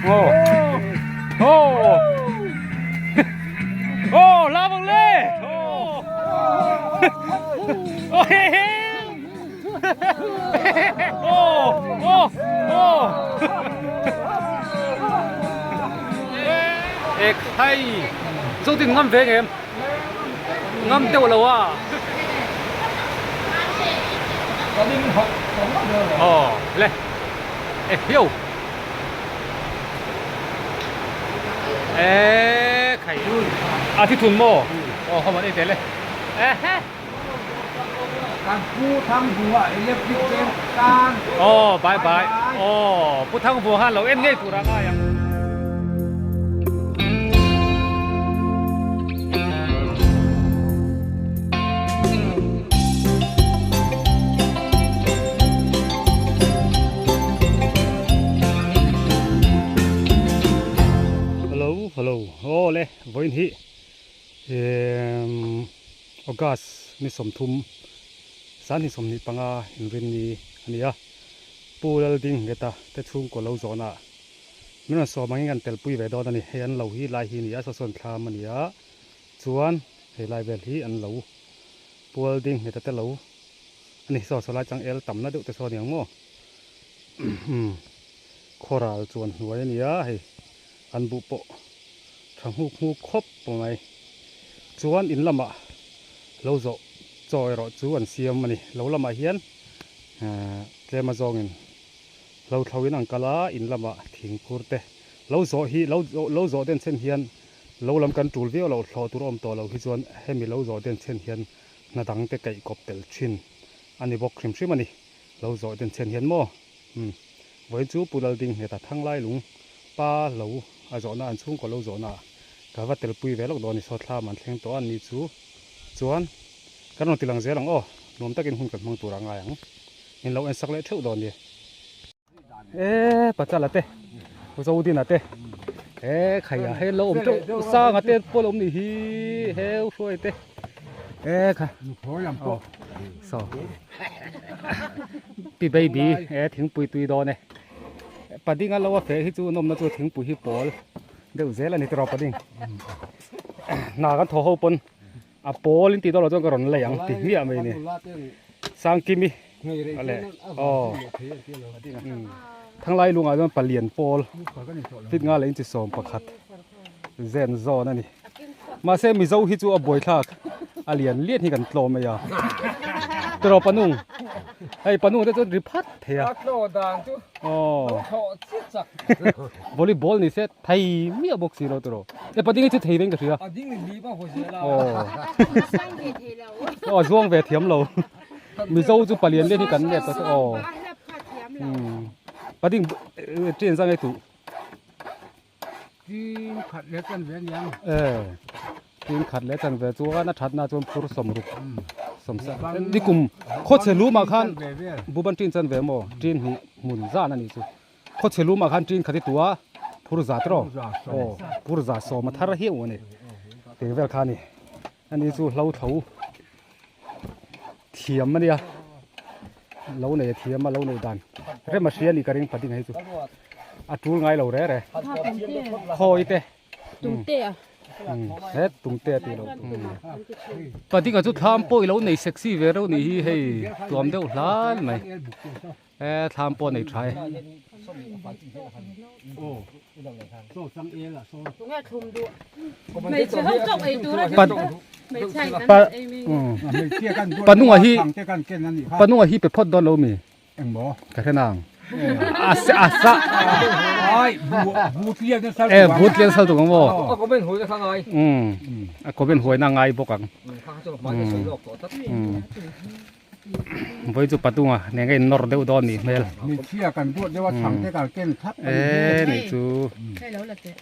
โอ้โอ้โอ้ลาบังเล่โอ้โอ้เฮ้โอ้โอ้โอ้เอกให้做啲啱啡嘅啱掉啦哇哦嚟誒喲ไข่อาทิตย์ทุนโม่อ๋อเขามาได้เสร็จเลยการพูดทั้งหัวเรียบริบเป็นการ อ๋อบายบายอ๋อพูดทั้งหัวฮันเราเอ็นง่ายกูรักยังฮัลโหลโอ้เลยวันนี้ออกัสนี่สมทุมสารที่สมนิปังอาอินวินนี่อันนี้อ่ะปูเลดิ้งเกต้าแต่ทุ่งก็เล่าโซน่ะไม่น่าสอบมันกันเตลปุยเวดอนี่เห็นเล่าฮีลายฮีนี่อ่ะส่วนคลามันนี่อ่ะส่วนเฮลายเวลฮีอันเล่าปูเลดิ้งเกต้าแต่เล่าอันนี้สลายจังเอลต่ำนะดูแต่สออย่างมั่วโคราลส่วนหัวนี่อ่ะเฮอันบุปทางหูครบปไหมจวนอินลำอ่ะเราจอยรอจวนเสียมมันนี่เราลำอ่ะเฮียนเจมาจองอินเราทวินังกะลาอินลำอ่ะทิ้งพูดเตะเราโจฮีเราโจเด่นเช่นเฮียนเราลำกันจูลเวียวเราทอตัวอมตัวเราที่จวนให้มีเราโจเด่นเช่นเฮียนนาดังเตะไก่กบเตลชินอันนี้บอกคริมชิมันนี่เราโจเด่นเช่นเฮียนมั่วไว้จูปูดลดิ้งเนี่ยแต่ทั้งไล่ลุงป้าเราอาจจะน่าอันชุ่มกว่าเราโจน่ะก็ว่าเตลปุยเวลกโดนนี่สอดท่ามันเลี้ยงตัวอันนี้จูจวนกันนองตีหลังเสียหลังอ้อนมตะกินหุ่นกับมังตัวรังไงอย่างเห็นเราเอ็นสักเล็กเท่าโดนดิปัจจัยละเต้ปัจจัยอุดินละเต้ใครอะให้เราอมเจ้าสร้างอะเต้พวกเรานี่ฮีเฮลช่วยเต้ค่ะพอลำปอสองปีเบบี้ถึงปุยตุยโดนเนี่ยปัดดิ้งเราว่าเฟยที่จูนมน่าจะถึงปุยฮิปโปลเดี๋ยวเซลล์นี่ตัวเราปัดดิ้งนากันทอหัวปนอ่ะโปลินตีตัวเราจงกระรอนเลยอย่างตีนี่อะไรเนี่ยสังกิมิอะไรอ๋อทั้งไล่ลุงอาจจะเปลี่ยนโปลฟิตงานเลยจะส่งประคัดเซนโซนั่นนี่มาเซมิเจ้าฮิจูอ่ะบ่อยทักอ่ะเลียนที่กันโตไม่ยาตัวเราปนุ่งไอ้ปนุ่งได้จนริพัดเทียอ๋อบอลลีบอลนี่เสร็จไทยมีอะบ็อกซี่เราตัวเราไอ้ปดิ้งจะไทยเป็นกันเสียอ๋อช่วงเวทีมเรามีเจ้าจูปเลียนเล่นที่กันเนี่ยตัวอ๋อปดิ้งเจนสังไอ้ตู่จีนขัดเล็กกันเวียนยังจีนขัดเล็กกันเวียนตัวน่าทัดน่าจนพูดสมรูปสมศักดิ์นี่กลุ่มโคตรเชลูมาคันบุบันจีนจันเวโมจีนหมุนซ่านั่นนี่จูโคตรเชลูมาคันจีนขัดตัวพูดจัดรอโอ้พูดจัดสมมาทาร์เฮียวนี่เดี๋ยวเวลคันนี่อันนี้จูเล่าเท่าเทียมมันเนี่ยเล่าเนี่ยเทียมมาเล่าเนี่ยดันเรื่องมาเชียนี่กระดิ่งปัดดิ่งให้จูอัดจูง่ายเราเร่คอยเตะตุ้งเตะตุ้งเตะตีเราปัดดิ่งก็จุดทำป่วยเราในเซ็กซี่เวเรานี่ให้ตัวมันเดือดร้อนไหมทำป่วยในใช่โซ่สังเอล่ะโซ่ตุ้งแค่ทุ่มดูไม่ใช่เขาจบไอ้ตัวนั้นไม่ใช่ปนุ่งอะฮีปนุ่งอะฮีไปพอดดอนเรามีเอ็งบ่กระเทนางอาซะไอ้บูทเลี้ยงสัลบูทเลี้ยงสัลตุงบ่ก็เป็นหวยข้างไงก็เป็นหวยนางไงบกังไว้จุดประตูอ่ะเนี่ยไงนอร์เดวดอนนี่เมลมีเชี่ยกันพูดได้ว่าถังได้การเก้นทับนี่จูใช่แล้วล่ะเจ๊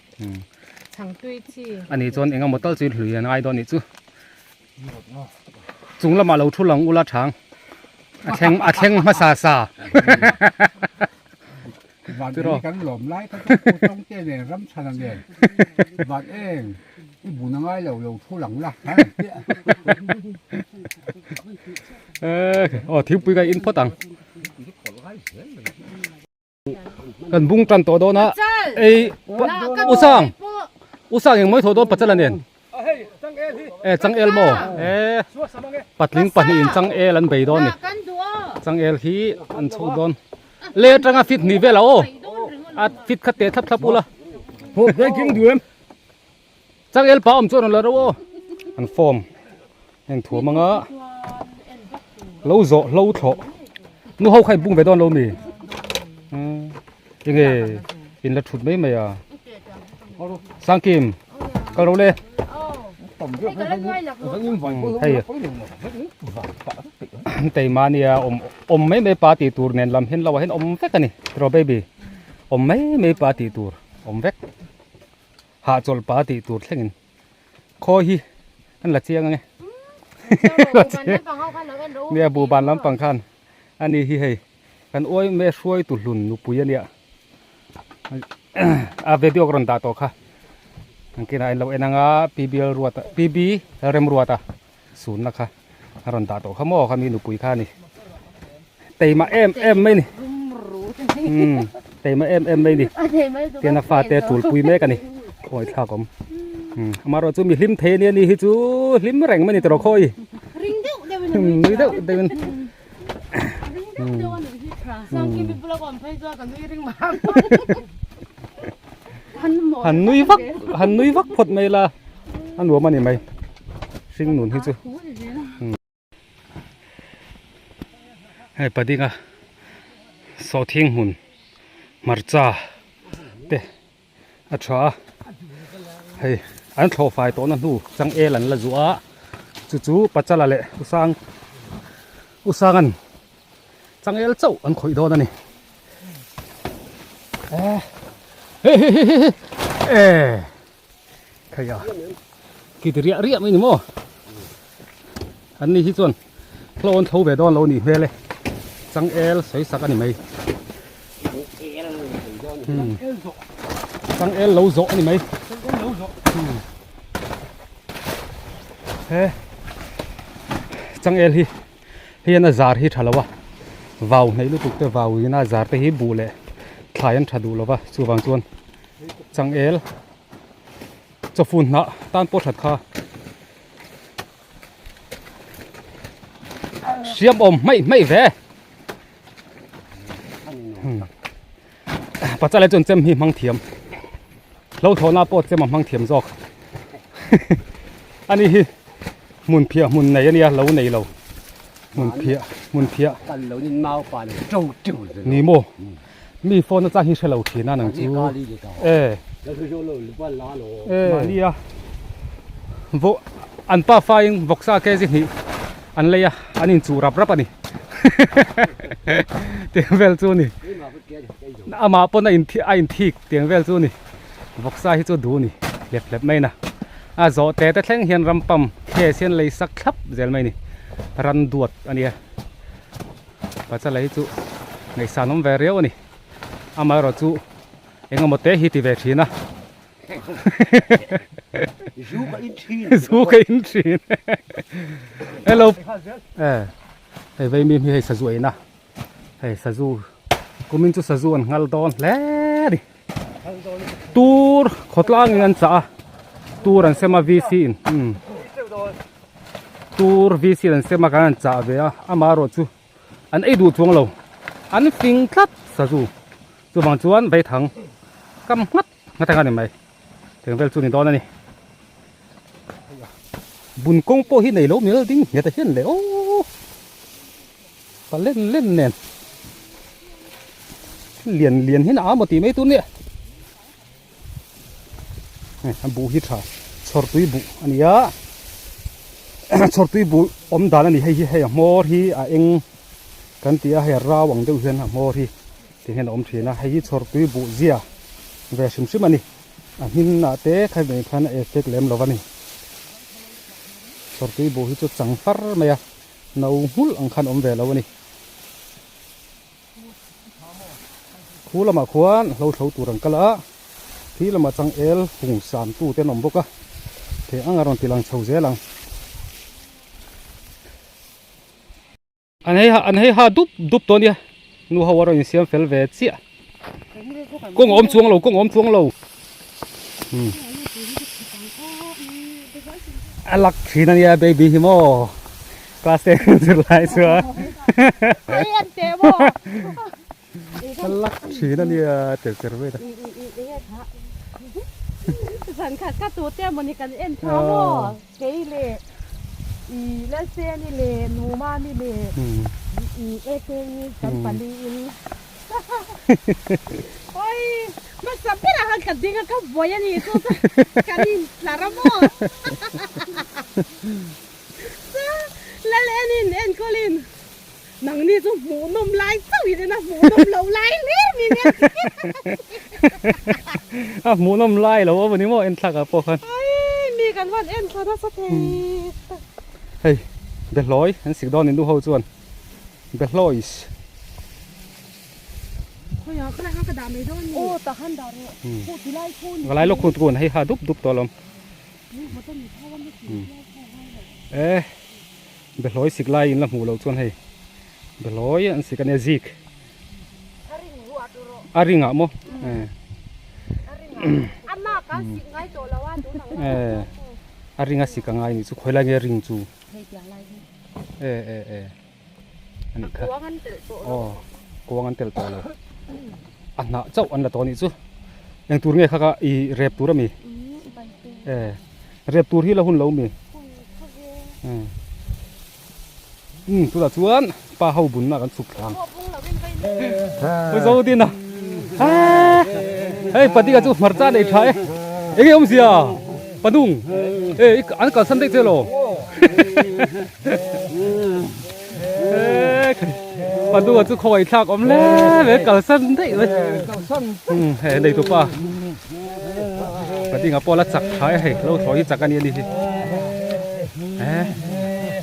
ถังตุ้ยที่อันนี้จนเองก็หมดต้นจีนหรือยังไงดอนนี่จูจุงละมาเราทุลังอุลาช้างอาเชงมาซาวันนี้กันหลอมไล่ก็ต้องเจ้เนี่ยรำชันเนี่ยวันเองอีบุญง่ายเราทุลังละทิ้งปุยกันอินพอตังกันบุ้งจันตัวโดนะ เอ้อุสร้างยังไม่โทรโดนปัจจัยเนี่ยจังเอลโมปัดลิงปัดหินจังเอลันไปโดนนี่จังเอลที่อันโชโดนเล่จังฟิตนี่เวลาโออัดฟิตขัดเตะทับอุละโหได้กินดูเอ็มจังเอลป้าอมจวนเลยโอ้อันฟอร์มแห่งถั่วมังอ่ะเล่าโซ่เล่าโถนู้เขาใครบุ้งไปโดนเรามียังไงอินละชุดไม่ไหมอ่ะสังกิมก็รู้เลยให้แต่มาเนี่ยอมไม่ปาตีตูร์เนี่ยลำเห็นเราเห็นอมเวกันนี่รอเบบี้อมไม่ปาตีตูร์อมเวกหาจลปาตีตูร์เท่งคอยอันละเชียงไงเนี่ยบูบานลำปังคันอันนี้ให้กันโอ้ยไม่ช่วยตุลุนนุปุยเนี่ยเวดีโอกรันดาโตค่ะอันนี้เราเองnga PBL รัวตา PB เริ่มรัวตาศูนย์นะคะรันดาโตข้าหม้อข้ามีนุปุยข้านี่แต่มาเอ็มไม่นี่แต่มาเอ็มไม่นี่เตียนฟ้าเตะจูลปุยแม่กันนี่โอ้ยท่าผมมาเราจะมีลิมเทเนี่ยนี่ฮิจูลิมแรงไม่นี่ตระคอยริงเด้อเดี๋ยวสังกิมบุลก่อนไปจ้ากันด้วยริงมาหันนุยวักพดไม่ละอันหัวมันนี่ไหมซิงหนุนฮิจูให้ปะดิงอ่ะสอทิ้งหุ่นมาร์จ้าเตะอัชวาให้อันโทรไฟตัวนั้นดูจังเอลันละจัวจู่ปัจจัยละเละอุสางกันจังเอลเจ้าอันคอยโดนนั่นนี่ขยะกิดเรียไม่หนิโมอันนี้ที่ส่วนโคลนเท่าแบบโดนเราหนิเวเลยจังเอลใส่สักอันนี้ไหมจังเอลเราโจอันนี้ไหมจังเอลฮีน่าจาร์ฮีทะเลวะว้าวในลูกตุ๊กเตว้าวฮีน่าจาร์ไปฮีบูเล่ทายันทัดูแล้ววะสูบางส่วนจังเอลจะฝุ่นนะต้านปวดหัดขาเสียมอมไม่แวปัจจัยจนเจมหิมังเทียมเราโทน่าปวดเจมมังเทียมจอกอันนี้มุนเพียมุนไหนเนี่ยเราไหนเรามุนเพียกันเรานี่เมาป่านโจ้นี่โมมีโฟนจะหิเฉลาทีน่าหนังจูมาเลียวอันป้าไฟวกซาแกสินี่อันเลยอันนี้จูรับอันนี้เตียงเวลจูนี่อามาปนอินทิกเตียงเวลจูนี่วกซาให้จูดูนี่เล็บไม่นะโจแต่แท่งเห็นรำปั๊มแค่เส้นเลยสักคลับเจลไม่นี่รันดวดอันนี้ปัจจัยจูในสานมเวรียวนี่อามาเราจูเองก็หมดเตะฮิติเวทีนะซูกับอินทรีนเฮลโลให้ไว้มีให้สะจวยนะให้สะจูกูมินจูสะจวนงัลดอนแล้วดิตูร์ขดล่างเงินจ้าตูร์อันเซมาวีซีนตูร์วีซีอันเซมากันจ้าเบียอามาเราจูอันไอดูทวงเราอันฟิงคลับสะจูจูบางจวนไปถังกำงัดทางกันไหมถึงเวลจูนี่ตอนนี้บุญกงโปหินไหนล้มเนี่ยดิ้งเนี่ยแต่เห็นเลยโอ้ปเล่นเนี่ยเลียนหินอาหมดตีไม่ตุ้นเนี่ยบูฮิตาชอร์ตุยบุอันนี้ชอร์ตุยบุอมดานันนี่ให้มอที่เองกันตีให้ราวังเดือดเห็นมอที่ที่เห็นอมทีนะให้ชอร์ตุยบุเจียเวชิมมันนี่หินนาเต้ใครเป็นพันเอฟเฟกเลมลวันนี้ชอร์ตุยบุฮิจุดสังฟาร์ไม่อะนาหุลอังคันอมเวลวันนี้คูละมาขวานเราเท่าตัวรังกะละที่ละมาจังเอลหุ่งสามตู้เต้นอมบกะเทอังอารอนติลังเฉาเจลังอันให้หาดุบตัวเนี้ยนูฮาวารอินเซียมเฟลเวเซีย กุ้งอมสวงเรากุ้งอมสวงเราอันลักชีนั่นเนี่ยเบบี้ฮิโมกลาสเตนสุดลายสัว ไอ้อันเจ็บบ่ อันลักชีนั่นเนี่ยเจ็บเจ็บเลยนะ สันขัดก็ตัวเตี้ยมันนี่กันเอ็นท้าบ่เกยเลยอีเลเซนี่เลยนูมานี่เลยอีเอเซนี่กันปันดีอินโอ้ยมันสับเป็นอะไรกันดิ้งก็บ่อยนี่ตัวกันนี่ลาระโมแล้วนี่เอ็นก็ลินหนังนี่จะหมูนมลายเจ้าอีเลยนะหมูนมเหลาลายนี่นี่เนี่ย หมูน้ำลายเหรอวะวันนี้โมเอ็นทักอะพวกกัน มีกันวันเอ็นคาราสเต เฮ้ยเบ็ดร้อยอันสิกดอนนี่ดูเขาส่วนเบ็ดร้อย เขาอยากอะไรห้างกระดาษไม่ด้วยโอ้ตะหันดาวเนี่ยพูดที่ไล่พูด อะไรลูกคุณตุนให้หาดุบตัวลม มันต้องมีพ่อว่าไม่ถึง เบ็ดร้อยสิกไล่อินละหูเราส่วนให้เบ็ดร้อยอันสิกันเนี่ยซิกอาริงอ่ะโม อันมากก็สิง่ายตัวแล้วว่าดูหนัง อาริงอ่ะสิกังไงนี่สุขอยละเงี้ยริงจู เฮ้ยอย่างไร อันนี้ค่ะ ตัวกันเตะตัว อ๋อกวางอันเตลตัวเราอันน่ะเจ้าอันละตัวนี้จูยังตัวเงี้ยเขาก็อีเรียบตัวมีเรียบตัวที่เราหุ่นเรามีตัวละชวนปลาเฮาบุญน่ะกันสุกทางไปโซดินนะเฮ้ยปฏิกาจูมาร์จ้าได้ใช่เอ้ยอมเสียปะดุงเอ้ยอันก็สันติเจโลปะดุงจูคอยทักอมเล่เว้ยก็สันติเว้ยเฮ้ยได้ตัวป้าปฏิกาปอละจักใช่เฮ้ยเราถอยจักกันนี่ดิ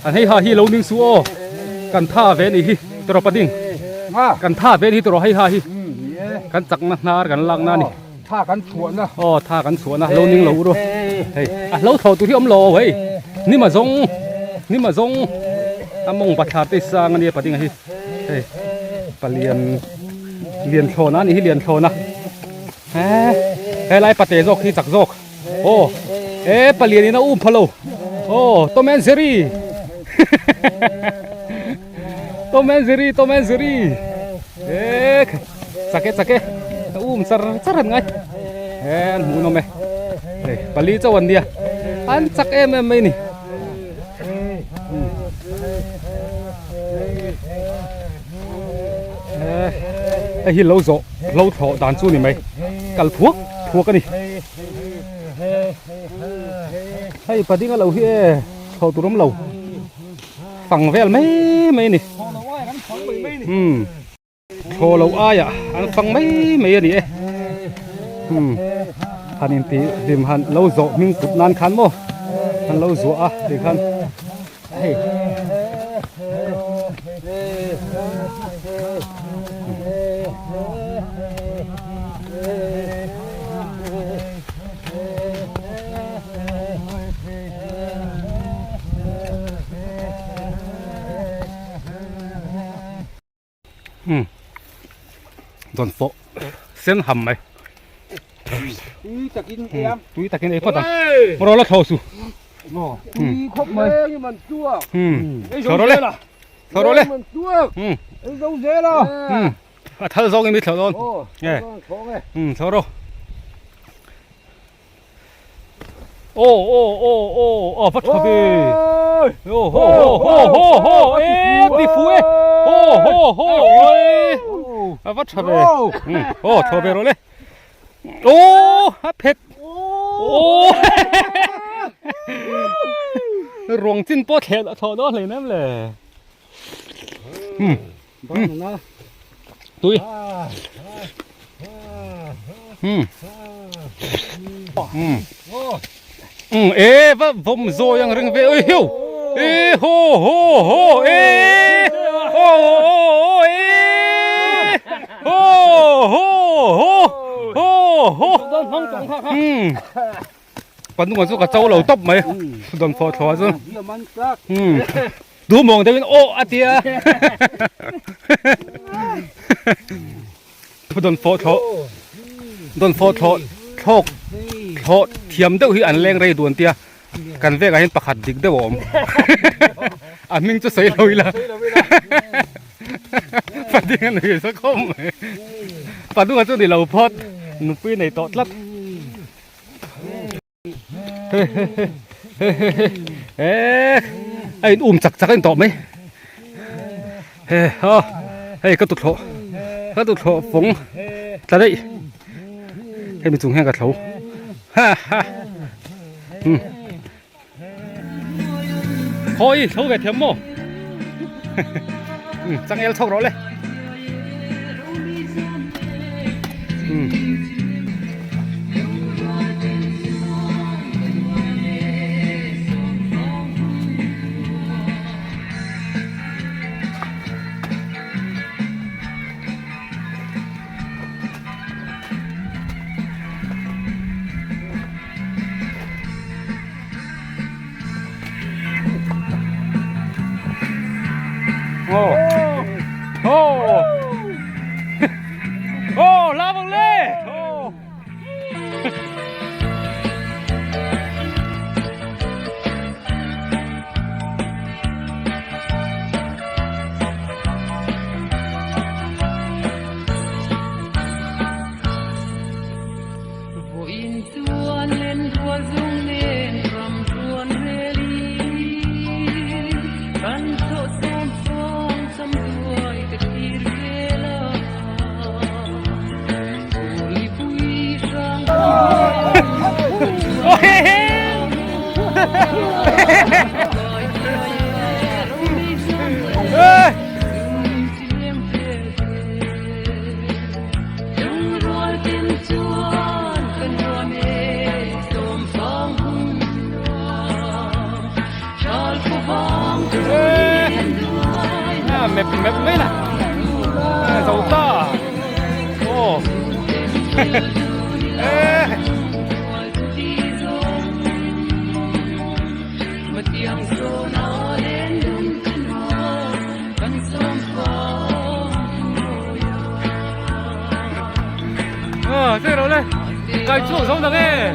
อันให้หาฮีเราหนึ่งสู้กันท่าเวนี่ตัวปะดิ่งกันท่าเวนี่ตัวให้หาฮีกันจักนากันลังนานี่ ท่ากันสวนนะ อ๋อท่ากันสวนนะเรานิ่งเราดูเฮ้ยเราถอดตัวที่อมรอเว้ยนี่มาส่งมงปัทธาติสร้างอันนี้ปะดิ่งฮีเฮ้ยปะเรียนโชนะนี่เรียนโชนะเฮ้ยไรปะเตจกที่จักจกโอ้ปะเรียนนี่นะพะโลโอ้ตัวแมนซีรีตัวแมนซีรีสักเกสรไงหมูนมเฮ้ยปลีเจ้าวันเดียอันสักไม่นี่ไอ้ที่เราถอด่านสู้นี่ไหมกัลพวกกันนี่ไอ้ปะดิ้งเราเฮ้ยเขาตัวน้ำเราฝั่งเวลไม่นี่โชว์เราอ้ายอ่ะอันฝั่งไม่นี่ฮันอินตีดิมฮันเราโจมิงตุดนานขันโมฮันเราโจอ่ะเด็กฮันเฮ้ยโดนโฟเส้นหำไหมจะกินเอ็ม ตุ้ยตะกินไอ้พ่อตามารอละทอสุครบไหมมันตัวทอรเลยมันตัวไอ้เราเจ้าล่ะท่าซองยังมีแถวโดนทอรโอ้พัดทบีโอ้ดิฟูโอ้พัดทบีทอเบโรเลยโอ้เผ็ดโอ้รวงจิ้นโป๊ะเผ็ดทอดเลยนั่นเลยตุ้ยว่าผมโซยังเร่งไปฮิวโฮปันนุ่งสู้กับเจ้าเราตบไหมโดนฟอทอซะดูมองแต่เป็นโอ้อาเตีย โดนโฟโถโดนโฟโถโชคโถเทียมเด้อที่อันแรงไรด่วนเตียกันเวกเห็นประคัดดิกเด้อผมอันมิงจะใส่เลยล่ะปัดยังไงสักคมปัดดูกันจนเดี๋ยวเราพอดนุปีในโต๊ะลัดไอ้อุ้มจักกันโต๊ะไหมเฮ้ยก็ตุกโถฝงจะได้ให้มีจุงแห้งกับโถโอ้ยโถแบบเทียมโม่จังเอลโชคเราเลยโอ้ลาบังเล่แมปไม่ล่ะสาวตาโอ้这个嘞，该做什么的嘞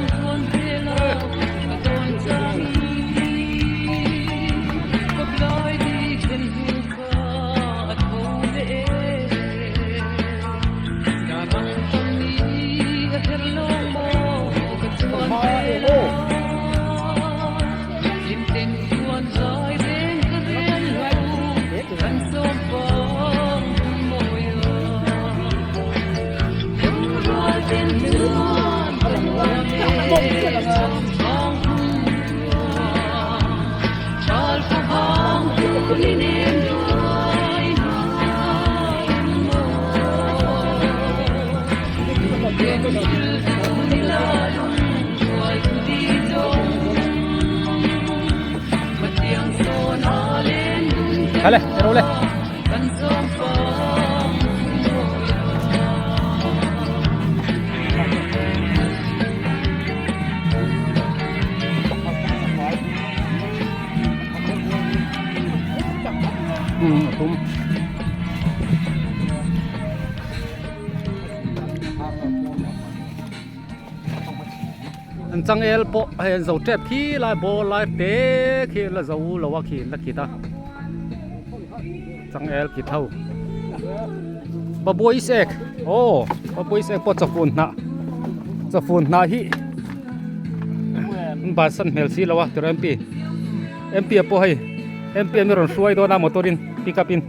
？Dale, roble. Tum. Anh chăng el po hay dầu trẹp khi lại bo lại té khi là dầu là khi là khi ta chăng el khi thâu bà bôi sek bà bôi sek po chọc phun na hi bà sân mel si lawa từ MP po hay MP meron suai do na motorin pick upin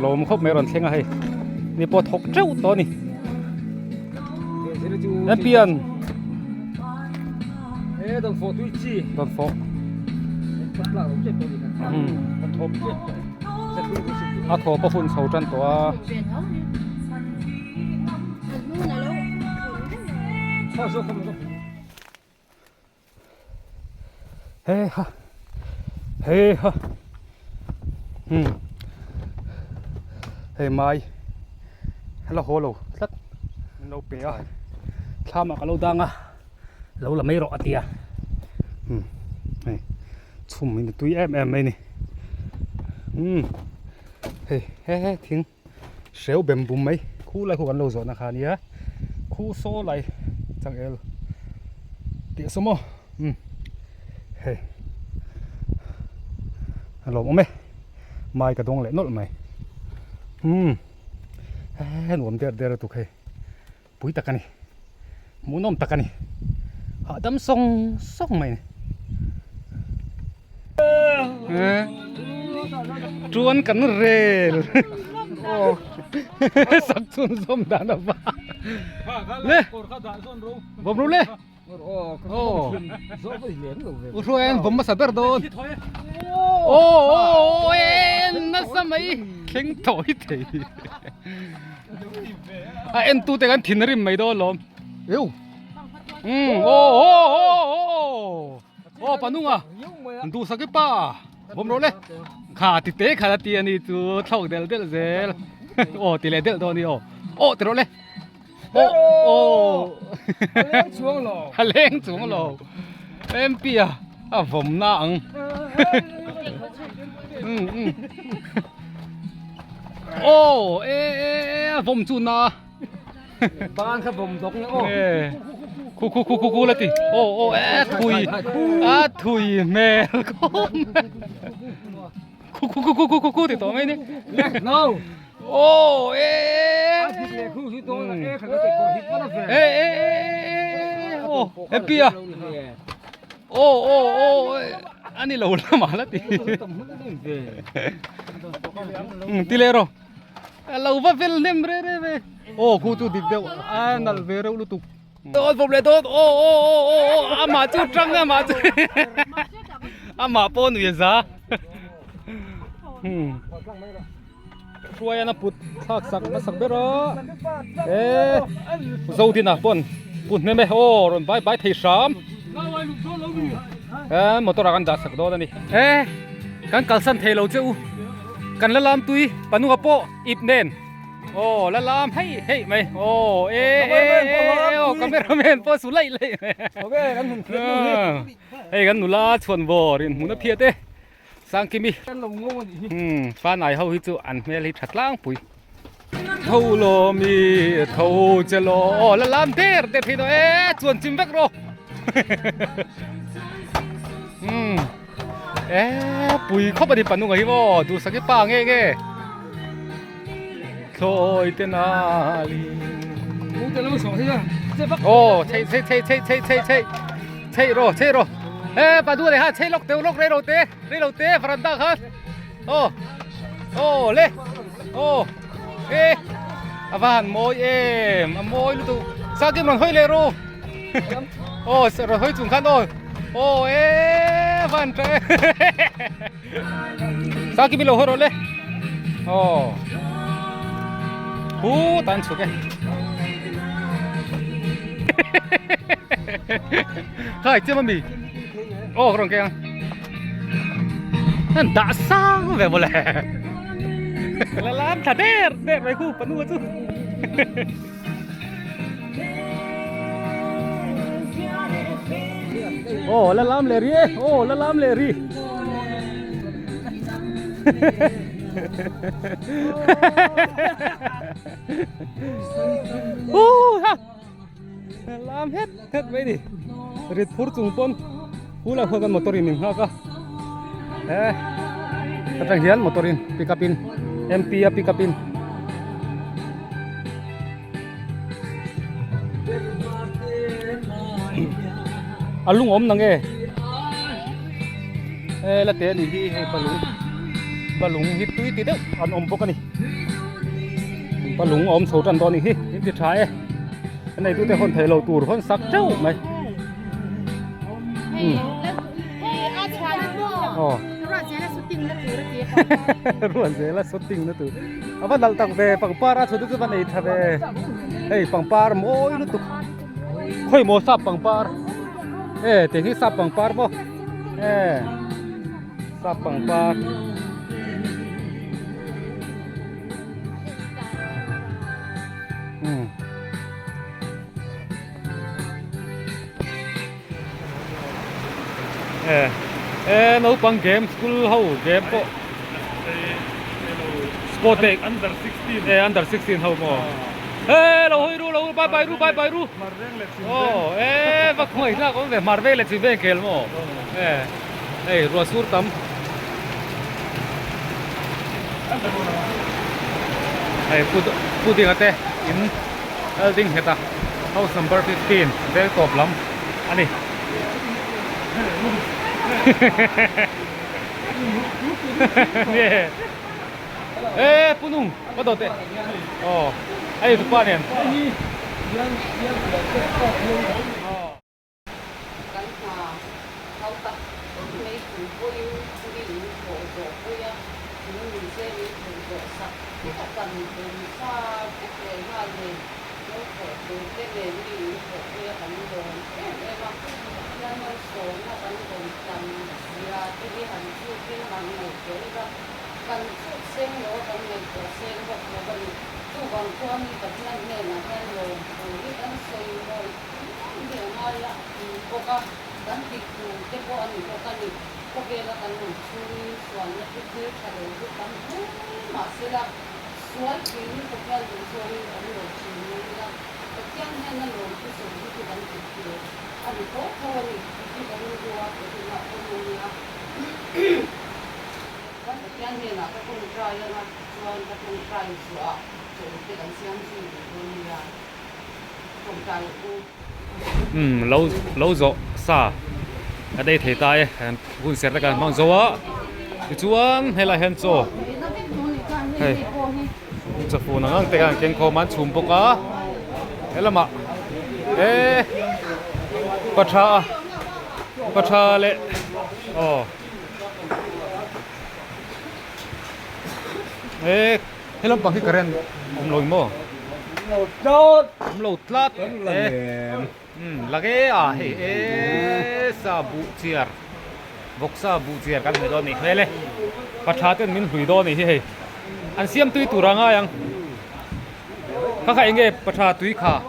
lom khop meron thenga hay ni po thok treu to ni MP an don fo tui chi don fo a tho pa phun chho tran to a hey ha hey mai hello holo sat no pe a thama ka lo danga lâu là mấy rõ tiệt, này, chum mình túi em này nè, hey, tiếng xéo bèm bùm mấy. khu lại khu gần lâu rồi nè khá nhé khu số lại chẳng el tiện số mò hey hello ông mai cả đông lại nốt mày nuông đeo tụi hey bụi tắc này muốn nôm tắc này họ đâm song mày này chuan cắn rèl sắc chuan xôm đàn apa le bom lu le rồi em bom masa perdon en na samai kheng thoi thei en tu te kan thinrim mai do lom eu panunga tu sakipa bom ro le khá thì tế khá là tiền đi chú thâu del zel ti le del đó đi ti rồi le lên xuống lò em pia vòng nặng vòng chun na ban khắp vùng độc nữa cu là gì thui mẹ con cu thì tao mấy nè no em pia anh đi lâu lắm mà lắm tí lê rồi lâu vắt vel nem re cu tu đi đâu nal về đâu lúc tôi phục lại tôi mà chú trăng mà chú mà pon người giá rồi anh put sắc biết rồi dâu thì nào pon nem rồi bái thầy sám một tôi ra gan giá sắc đó đi gan cắt sẵn thầy lâu chứ gan lá lam tui panu apo ip nen lá lam hey mày cameraman po sulai lại gan nula chuan bò rin muốn phiệt thế sang kimi pha này hầu hi chu ăn mẹ lấy thật lang pui thâu lo mi thâu chê lo lá lam thế thì nó chuan chim vét rồi pui khóc đi panu người bo tu sang cái pa nghe thôi tên ali chạy rồi bà đua này ha chạy lốc đây đầu té phần đằng hơn lên van môi em môi lu tu sao kim còn hơi lê rồi rồi hơi trùng khăn rồi van trời sao kim bị lâu rồi lên tan xuống cái khai chưa mà mì 그런 게 đã sang về một lẽ là làm thật đẹp vậy khu phấn luôn chứ là làm lẻ ri là làm lẻ ri làm hết vậy đi rít phur chung pon pula hogan motorin ning ha ka katang hian motorin pickupin MP pickupin alung om nang la te ni hi balung hi tui ti de an om bok ani balung om so tan do ni hi ti thai cái này tôi te hon thai lo tur hon sak trâu mày ruộng dễ là xuất tinh nữa từ vẫn đặt tặng về bằng pa ra số thứ cái này thà về hey bằng pa mỗi nó tụ khơi mồ sập bằng pa thì khi sập bằng pa bao sập bằng pa nấu bằng game school how game po sport under 16 how mo ê lâu bay ru ô ê bác hỏi là có vẻ mar về là chỉ về kêu mò ê rùa sur tắm ê pu tiếng ate in building heta house number 15 về top lắm anh đi yeah ê punung bắt đầu tệ oh ai tụi bạn nèกันสุดเส้นโลกันเงินตัวเส้นแบบโลกันตู้บางคนกับนั่นเนี่ยนะแค่โลนี่กันเส้นโลเดี๋ยวมาละพวกกันติดอยู่เจ้าพวกอันนี้พวกกันนี่พวกเกล้ากันหนุนช่วยส่วนนี้คือทะเลที่กันมาเสียละส่วนที่พวกเราอยู่ส่วนอันนี้ช่วยละแต่ยังเนี่ยนั่นโลที่ส่วนที่กันติดอยู่อันนี้พวกเขาเนี่ยที่กันดูว่าเป็นแบบคนนี้นะyang ni nak aku try lah, cuan aku try suah, jadi kita siang sih dunia, aku try aku. lâu rồi xa ở đây thấy tai buôn xe ra cả mang dầu á chuan hay là hen cho hay chụp phù nó ngang tay cái kho man chùm bốc á thế là mà ê bắt cha lệ ê thế làm bằng cái keren lồi mò lột lát là cái ê sa bu chiar vok sa bu chiar kan me do ni hele patha ten min hui do ni he an siam tui turanga yang ka kha enge patha tui kha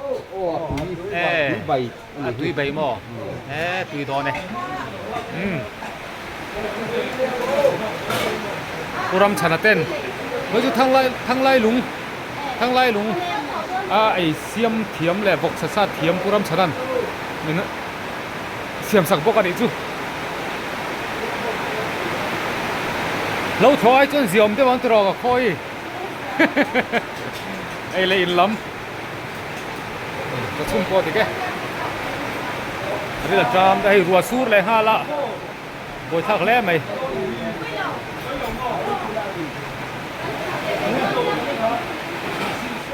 ê tui bai mo ê tui do ne puram chana ten với chú thăng lai lúng ai xiêm thiếm lệ bọc sát thiếm puram chanan mình xiêm sạc bọc cái chú lâu thôi chân diom thế vẫn trò cả khôi ai lấy in lắm cái chung co thì cái đây là tram đây rùa sur lại ha lạ bồi thác lẽ mày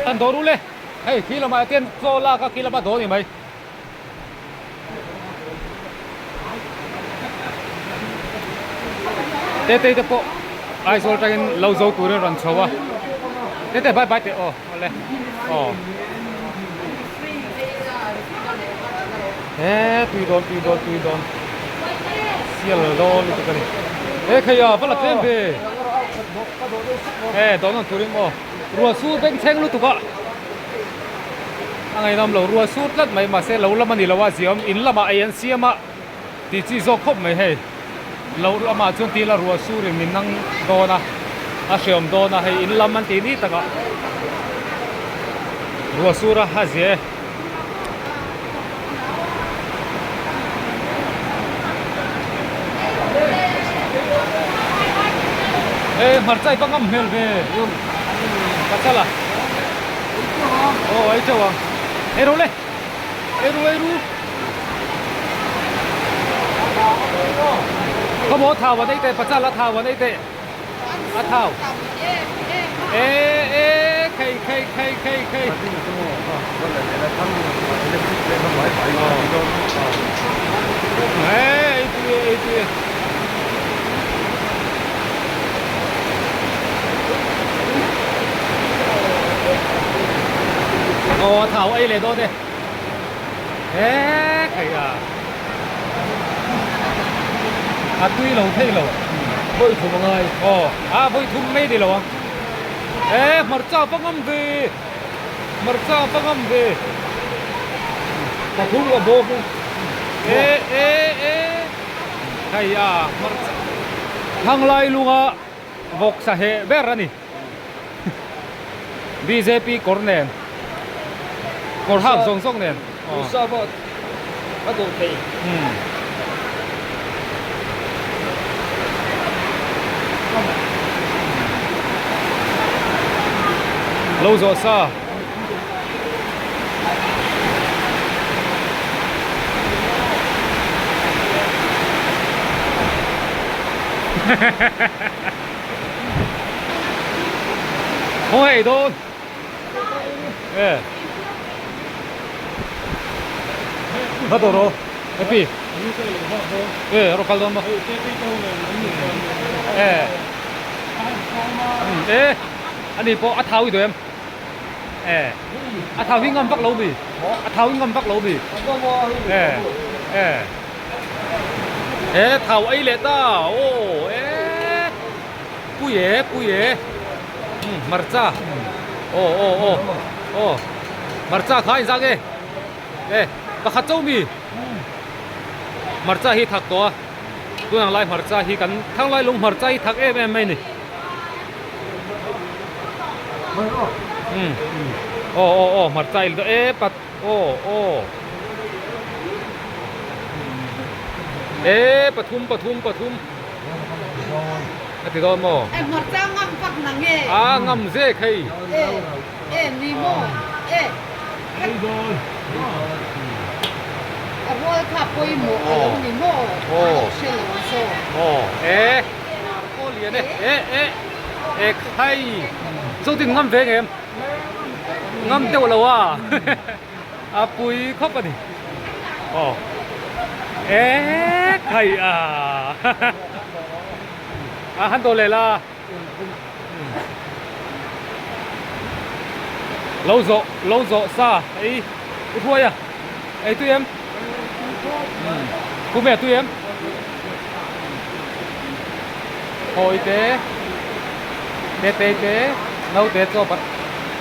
anh đồ luôn hey khi là mày tiền cho la các khi là bắt đồ thì mày tê po ai số trái lâu dâu tuổi rồi sâu à tê bye tê lên tùy đòn xia là đòn luôn cái này khi à vẫn là tiền về đó là tuổi mò rùa su bên xem luôn tụi bạn anh ấy làm lâu rùa su lát mày mà sẽ lâu lắm anh đi lâu à ziom in lắm mà anh xem mà thì chỉ do khóc mày hay lâu lắm mà chúng ti là rùa su thì mình năng đo na xem đo na hay in lắm anh tí ní tất cả rùa su ra ha gì mặt trái có ngâm hel về Kacala. Ấy châu à. Eru le. Eru. Có bố thảo vào đây tệ, Kacala thảo vào đây tệ. Thảo. Khay. Ấy. Thảo ấy lấy đó đi. Cái tuy lâu thấy lâu. Bôi thùng mọi người. Bôi thùng mấy đi lâu. Mở ra băng âm về. Mà thùng là bố cũng. Cái mở ra. Thằng lại luôn vok sa he bé ra nè. BJP Corner. กดห้างส่งเนี่ยอ๋อ sao vậy bắt đầu thì อืมlâu rồi sao không hề đâu 예 하도 로 해피 예 여러 갈도 한번 예 예 아니 뭐 아타위 됨 예 아타위 ngâm bắc lâu bì a타위 ngâm bắc lâu bì 예 예 예 thảo ấy lệ ta ô 예 뿌예 marca ô marca khai ra 게 예 bakhat châu mi marca hi thak to tu nang lai marca hi kan thang lai lung marca hi thak em mai ni ô marca il do e pat ô e pathum ati do mo em một trang ngâm phật là nghe à ngâm dê khay ê ni mô ê à vô tháp bôi mô ở đâu ni mô xe là số 에 ô liền đấy 에 khay số tiền ngâm về em ngâm tiêu lâu à à bùi khóc à đi 에 khay à à hắn đồ này là lâu rộ xa ấy thôi à ấy tụi em cô mẹ tụi em hồi tế tế lâu tế cho bạn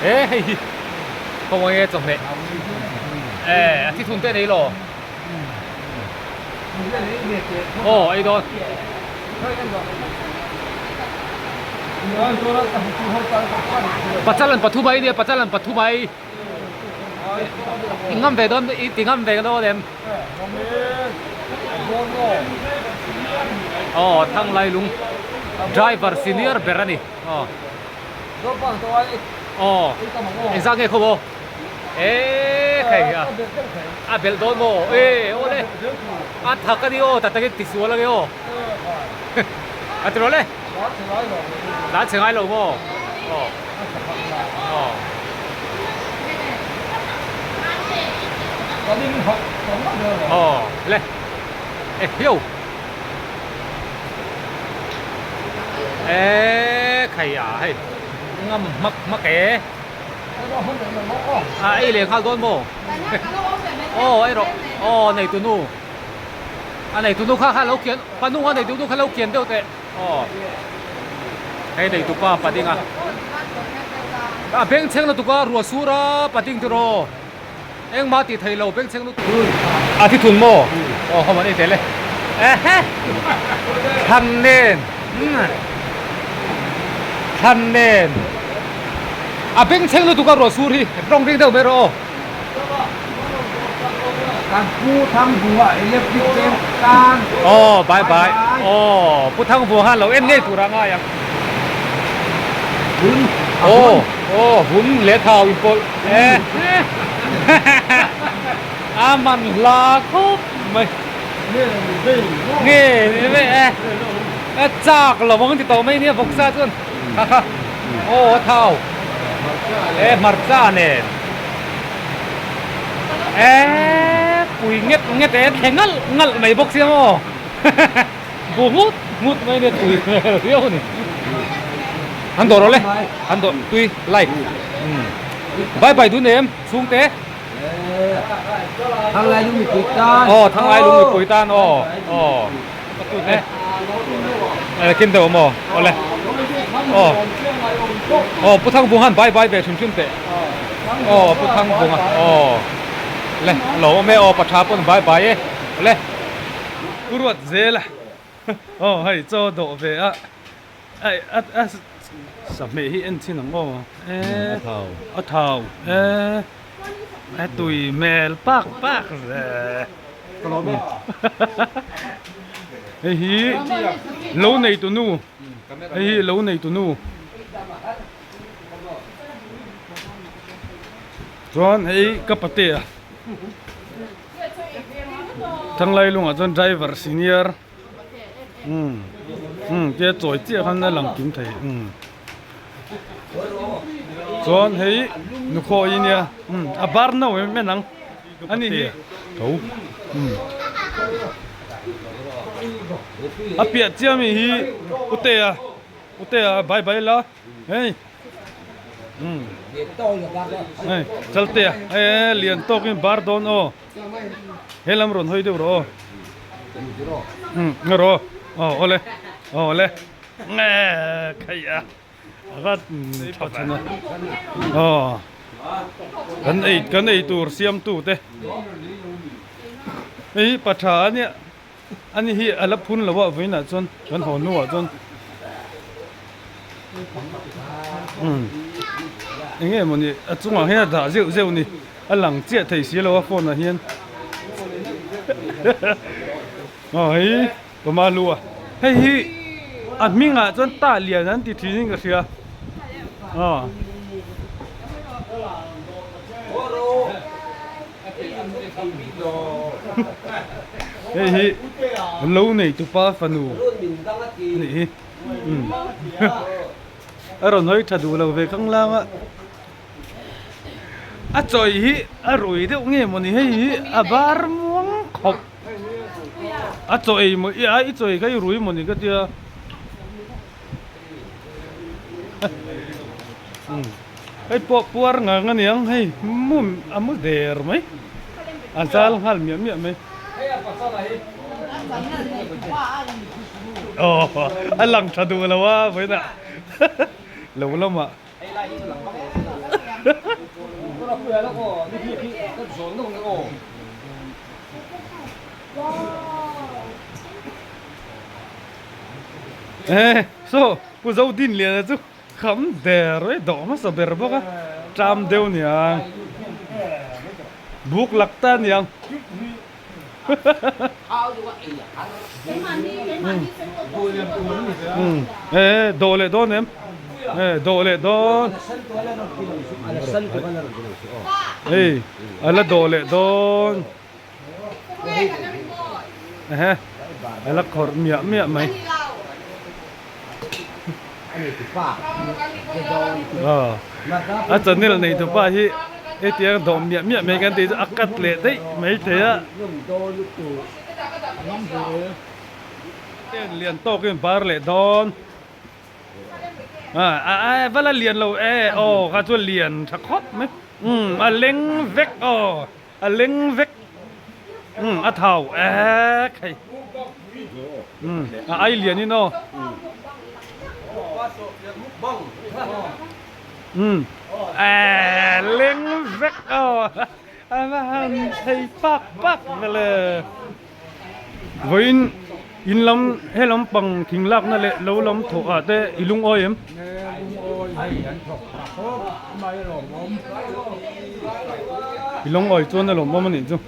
ê không nghe chồng mẹ ê thì thun tế đấy rồi ấy đó pacalan patubay dia pacalan patubay ingam về don ingam về đó em thang lai lung driver senior berani exact nghe không ê khay à bel don mo ê ole à thắc cái điều ta cái tisu là cái ô à từ rồi đã chừng ai lâu mò lên ê hiu ê khay à hay ngâm mắc ké à ấy liền khao đôn mò ấy rồi này tụi nu anh này tụi nu khá lâu kiến pan nu anh này tụi nu khá lâu kiến đâu tệ cái này tụi qua bắt đi à bên trên là tụi qua rùa sura bắt đi rồi em mà thì thấy lâu bên trên nó à thì thun mò không phải thế này thanh nên à bên trên nó tụi qua rùa suri trong riêng đâu mấy rồiการพูดทั้งหัวเล็บดิบเต็มการ byeพูดทั้งหัวฮัลโหลเอ็นนี่ตัวง่ายยังหุ่นเลี้ยเท้าอีกคนมันลาคุบไม่งี้ไม่จากเราวังติดต่อไม่เนี่ยบอกซะจนเท้ามาร์จ้าเนี่ยปุยเงียบแต่แข็งงัลไม่บอกเสียมั้งบูมุดไม่เนี่ยตุยเรียวนี่ฮันโดรเลยฮันโดตุยไล่ไปดูเนมสูงเตะทางไรลุงมีปุ๋ยตานทางไรลุงมีปุ๋ยตานตุยเนี่ยกินเดี๋ยวมั้งเลยพุทธังบุหันไปแบบชุ่มเตะพุทธังบุหันเลยเราไม่ประชาชนไปเลยกูรู้เจละให้โจโดเวะสมัยเห็นที่นั่งเท้า ไอ้ตุยแมลปักเลย ก็ร้อนไหม ไอ้ฮีโลในตัวนู้ไอ้ฮีโลในตัวนู้จวนไอ้กับปะเตียทั้งไรลุงอ่ะจนไดรเวอร์ซีเนียร์เจ้าจ่อยเจ้าขันนั่นหลังกินไทยจวนไอ้นุโคอินเนี่ยอ่ะบาร์น่าเว้ยแม่นังอันนี้เขาอ่ะเปียเจ้ามีฮีอุเตะบายบายละเฮ้ยเฮ้ยจัลเตะเฮ้ยเลียนโตกินบาร์ดอนโอเฮลัมรุนหอยเดือรอรอโอเล่เงี้ยใครอ่ะก็ทับชนะกันไอ้ตัวเสียมตัวเต้ไอ้ปัจฉาเนี่ยอันนี้ฮีอัลพุนหรือว่าวินาจนกันหัวนัวจนยังไงมันนี่จุงอ่ะเฮียด่าเจ้านี่อันหลังเจี๊ยไทยเสียแล้วว่าฟอนอ่ะเฮียเฮ้ยก็มาลัวเฮ้ยอันมิงอ่ะจนตาเลียนั้นติดทีนึงก็เสียเฮ้ยโลนี่ตุป้าฟันูนี่อร่อยน้อยถ้าดูเราไปข้างล่างอ่ะจอยฮีอร่อยเดี๋ยวงี้มันนี่เฮ้ยบาร์ม่วงขบจอยมันจอยก็รวยมันนี่ก็เดียวไอ้ปวดงานยังให้มุมมุดเดอร์ไหมอันซาลฮัลเมียไหมอันหลังถ้าดูแล้วว่าไปน่ะแล้วมาso กูจะดิ้นเลยนะจ๊ะคำเดอร์ไอ้ดอกมันสบายบอกอ่ะจำเดียวเนี่ยบุกหลักฐานยังโดเลโดนโดเลโดนอะไรโดเลโดนอะไรขอเมียไหมอาจารย์นี่เราในตัวป้าที่เตียงดอมเมียไม่กันตีจะอักกัดเละได้ไม่เถียเรียนโตขึ้นบาร์เละดอนเวลาเรียนเราข้าชวนเรียนชักคดไหมเล็งเวกเล็งเวกเท่าใครไอเรียนนี่เนาะเล็งเวกให้ปักเลยวินอินลำให้ลำปังทิ้งลักนั่นแหละแล้วลำถูกแต่อีลุงอ้อยอีลุงอ้อยจวนนั่นหรอมันนี่จ้ะ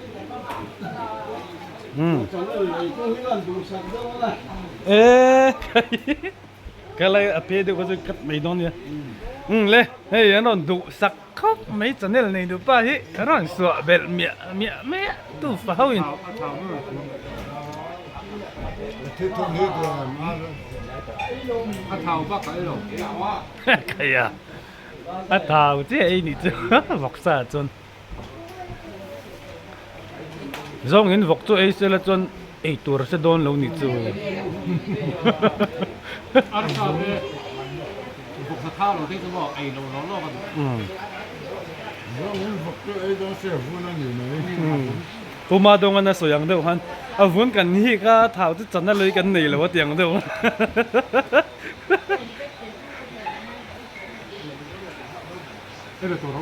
ก็เลยอภิเดก็จะกัดไม่โดนเนี่ยเลยเฮ้ยนั่นดูสักครบไม่จะเนี่ยในดูป้าที่นั่นสวะเบลเมียตู้ฟ้าวินที่ตรงนี้ตัวเท่าปักไอ้หรอใครอ่ะเท่าเจ๊ไอ้นี่จ้ะบอกซะจนส่งเห็นบอกตัวไอ้เสร็จจนไอ้ตัวจะโดนเรานี่จ้ะบอกสะท้าเราที่จะบอกไอ้เรากันบอกตัวไอ้ตัวเสียฟูนั่นอยู่ไหนกูมาตรงนั้นสวยอย่างเดียวฮันวุ่นกันนี่ก็เท่าที่จันนั่นเลยกันนี่แหละว่าเตียงเดียวเออตัวเรา